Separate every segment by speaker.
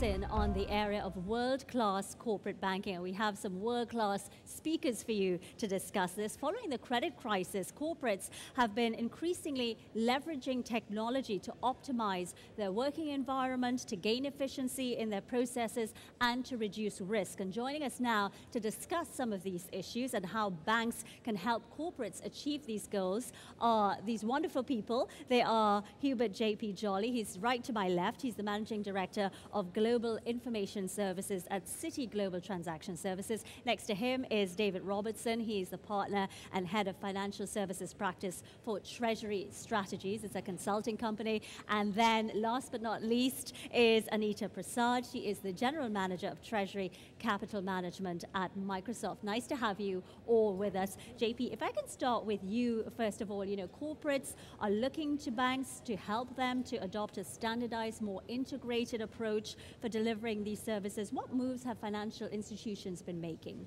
Speaker 1: in on the area of world-class corporate banking, and we have some world-class speakers for you to discuss this. Following the credit crisis, corporates have been increasingly leveraging technology to optimize their working environment, to gain efficiency in their processes, and to reduce risk. And joining us now to discuss some of these issues and how banks can help corporates achieve these goals are these wonderful people. They are Hubert JP Jolly. He's right to my left. He's the Managing Director of Global Information Services at Citi Global Transaction Services. Next to him is David Robertson. He's the Partner and Head of Financial Services Practice for Treasury Strategies. It's a consulting company. And then last but not least is ANITA PRASAD. She is the General Manager of Treasury Capital Management at Microsoft. Nice to have you all with us. JP, if I can start with you first of all, you know, corporates are looking to banks to help them to adopt a standardized, more integrated approach for delivering these services. What moves have financial institutions been making?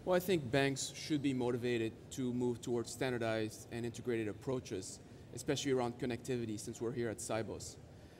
Speaker 2: Well, I think banks should be motivated to move towards standardized and integrated approaches, especially around connectivity, since we're here at Sibos.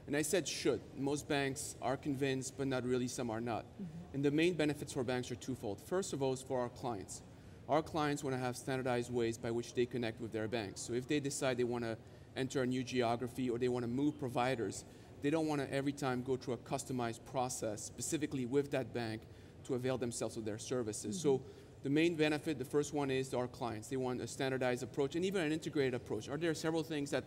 Speaker 2: And I said should. Most banks are convinced, but not really, some are not. And the main benefits for banks are twofold. First of all is for our clients. Our clients want to have standardized ways by which they connect with their banks. So if they decide they want to enter a new geography or they want to move providers, they don't want to every time go through a customized process specifically with that bank to avail themselves of their services. So the main benefit, the first one is to our clients. They want a standardized approach and even an integrated approach. Are there several things that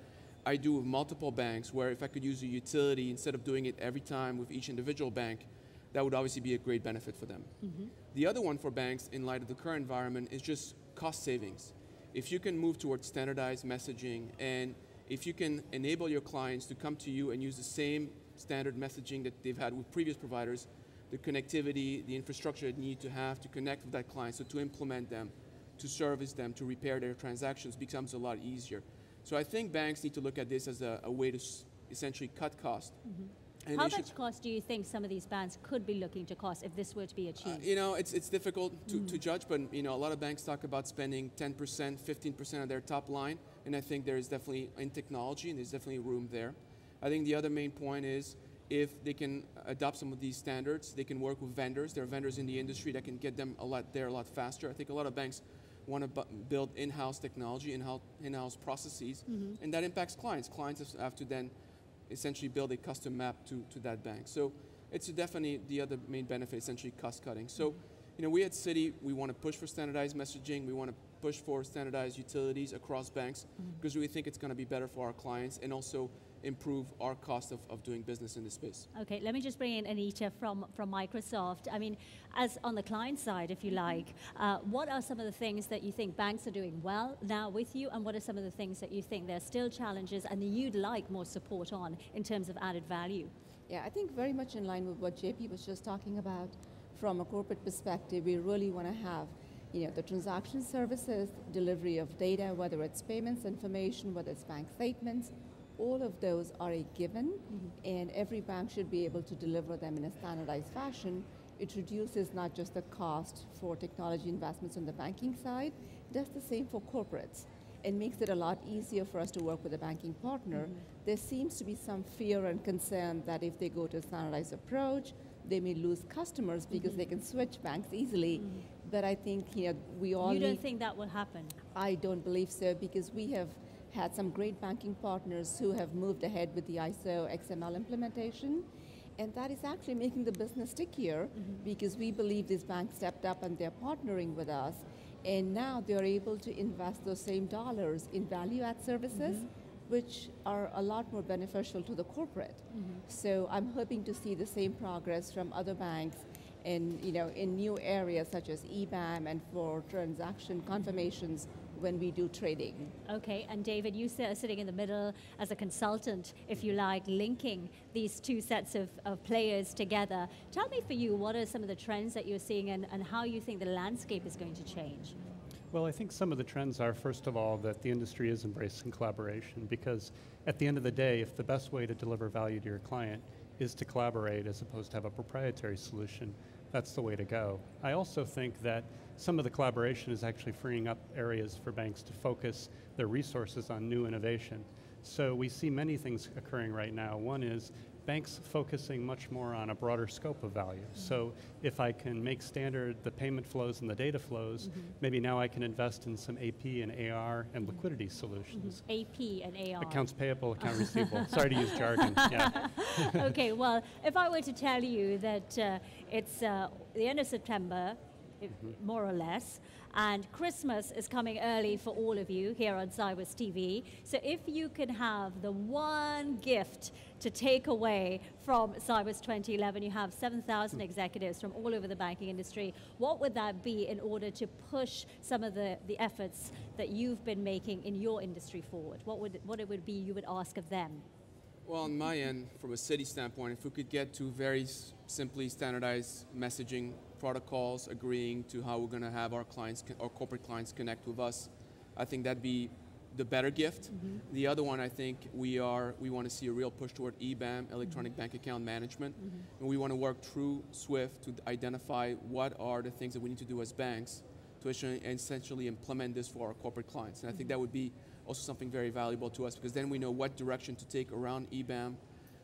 Speaker 2: I do with multiple banks where if I could use a utility instead of doing it every time with each individual bank, that would obviously be a great benefit for them. The other one for banks in light of the current environment is just cost savings. If you can move towards standardized messaging and if you can enable your clients to come to you and use the same standard messaging that they've had with previous providers, the connectivity, the infrastructure they need to have to connect with that client, so to implement them, to service them, to repair their transactions becomes a lot easier. So I think banks need to look at this as a way to essentially cut cost. And
Speaker 1: how much cost do you think some of these banks could be looking to cost if this were to be achieved?
Speaker 2: You know, it's difficult to judge, but you know, a lot of banks talk about spending 10%, 15% of their top line, and I think there is definitely in technology, and there's definitely room there. I think the other main point is if they can adopt some of these standards, they can work with vendors. There are vendors in the industry that can get them a lot faster. I think a lot of banks want to build in-house technology, in-house processes, and that impacts clients. Clients have to then essentially build a custom map to that bank. So it's definitely the other main benefit, essentially cost cutting. So, you know, we at Citi, we want to push for standardized messaging. We want to push for standardized utilities across banks because we think it's going to be better for our clients and also improve our cost of doing business in this space.
Speaker 1: Okay, let me just bring in ANITA from Microsoft. I mean, as on the client side, if you like, what are some of the things that you think banks are doing well now with you, and what are some of the things that you think there are still challenges and that you'd like more support on in terms of added value?
Speaker 3: Yeah, I think very much in line with what JP was just talking about. From a corporate perspective, we really want to have, you know, the transaction services, delivery of data, whether it's payments information, whether it's bank statements, all of those are a given, and every bank should be able to deliver them in a standardized fashion. It reduces not just the cost for technology investments on the banking side, it does the same for corporates. It makes it a lot easier for us to work with a banking partner. There seems to be some fear and concern that if they go to a standardized approach, they may lose customers because they can switch banks easily. But I think, you know, we all
Speaker 1: You don't think that will happen?
Speaker 3: I don't believe so, because we have had some great banking partners who have moved ahead with the ISO XML implementation, and that is actually making the business stickier because we believe these banks stepped up and they're partnering with us, and now they're able to invest those same dollars in value-add services, which are a lot more beneficial to the corporate. So I'm hoping to see the same progress from other banks in, you know, in new areas such as EBAM and for transaction confirmations when we do trading.
Speaker 1: Okay, and David, you are sitting in the middle as a consultant, if you like, linking these two sets of players together. Tell me for you, what are some of the trends that you're seeing and how you think the landscape is going to change?
Speaker 4: Well, I think some of the trends are, first of all, that the industry is embracing collaboration, because at the end of the day, if the best way to deliver value to your client is to collaborate as opposed to have a proprietary solution, that's the way to go. I also think that some of the collaboration is actually freeing up areas for banks to focus their resources on new innovation. So we see many things occurring right now. One is banks focusing much more on a broader scope of value. So if I can make standard the payment flows and the data flows, maybe now I can invest in some AP and AR and liquidity solutions.
Speaker 1: AP and AR.
Speaker 4: Accounts payable, account receivable. Sorry to use jargon. Yeah.
Speaker 1: Okay, well, if I were to tell you that it's the end of September, more or less, and Christmas is coming early for all of you here on Sibos TV. So if you could have the one gift to take away from Sibos 2011, you have 7,000 executives from all over the banking industry. What would that be in order to push some of the efforts that you've been making in your industry forward? What it would be you would ask of them?
Speaker 2: Well, on my end, from a Citi standpoint, if we could get to very simply standardized messaging protocols, agreeing to how we're going to have our clients, our corporate clients connect with us, I think that'd be the better gift. The other one, I think we want to see a real push toward EBAM, electronic bank account management, and we want to work through SWIFT to identify what are the things that we need to do as banks to essentially implement this for our corporate clients. And I think that would be also something very valuable to us, because then we know what direction to take around EBAM,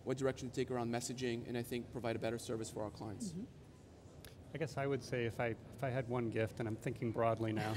Speaker 2: what direction to take around messaging, and I think provide a better service for our clients.
Speaker 4: I guess I would say if I had one gift, and I'm thinking broadly now,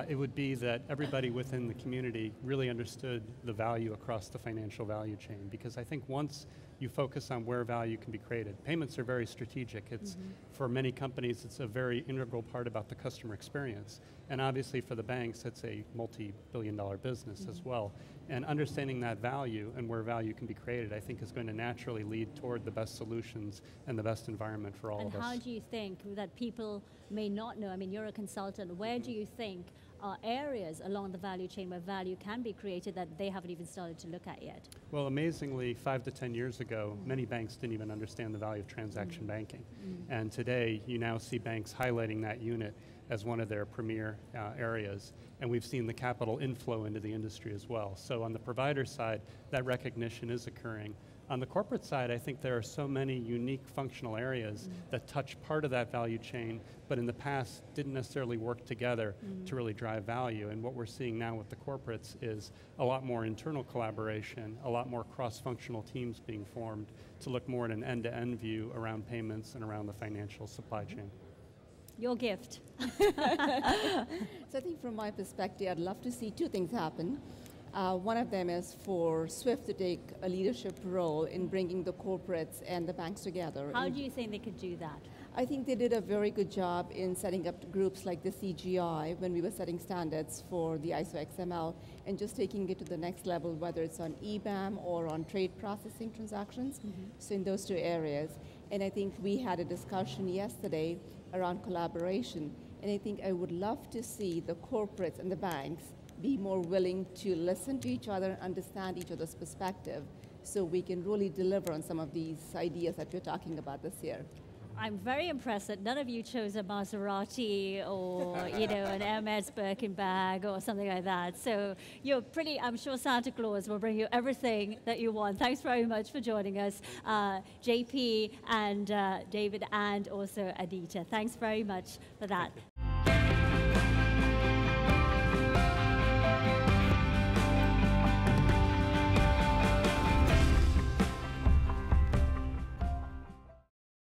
Speaker 4: it would be that everybody within the community really understood the value across the financial value chain, because I think once you focus on where value can be created, payments are very strategic. It's for many companies, it's a very integral part about the customer experience. And obviously for the banks, it's a multi-billion-dollar business as well. And understanding that value and where value can be created, I think is going to naturally lead toward the best solutions and the best environment for all of us.
Speaker 1: And how do you think that people may not know, I mean, you're a consultant, where do you think are areas along the value chain where value can be created that they haven't even started to look at yet?
Speaker 4: Well, amazingly, 5 to 10 years ago, many banks didn't even understand the value of transaction banking. And today, you now see banks highlighting that unit as one of their premier areas. And we've seen the capital inflow into the industry as well. So on the provider side, that recognition is occurring. On the corporate side, I think there are so many unique functional areas that touch part of that value chain, but in the past didn't necessarily work together to really drive value. And what we're seeing now with the corporates is a lot more internal collaboration, a lot more cross-functional teams being formed to look more at an end-to-end view around payments and around the financial supply chain.
Speaker 1: Your gift.
Speaker 3: So I think from my perspective, I'd love to see two things happen. One of them is for SWIFT to take a leadership role in bringing the corporates and the banks together.
Speaker 1: How do you think they could do that?
Speaker 3: I think they did a very good job in setting up groups like the CGI when we were setting standards for the ISO XML and just taking it to the next level, whether it's on EBAM or on trade processing transactions. So in those two areas. And I think we had a discussion yesterday around collaboration. And I think I would love to see the corporates and the banks be more willing to listen to each other, understand each other's perspective, so we can really deliver on some of these ideas that we're talking about this year.
Speaker 1: I'm very impressed that none of you chose a Maserati or an Hermes Birkin bag or something like that. So you're pretty, I'm sure Santa Claus will bring you everything that you want. Thanks very much for joining us, JP and David and also Anita. Thanks very much for that.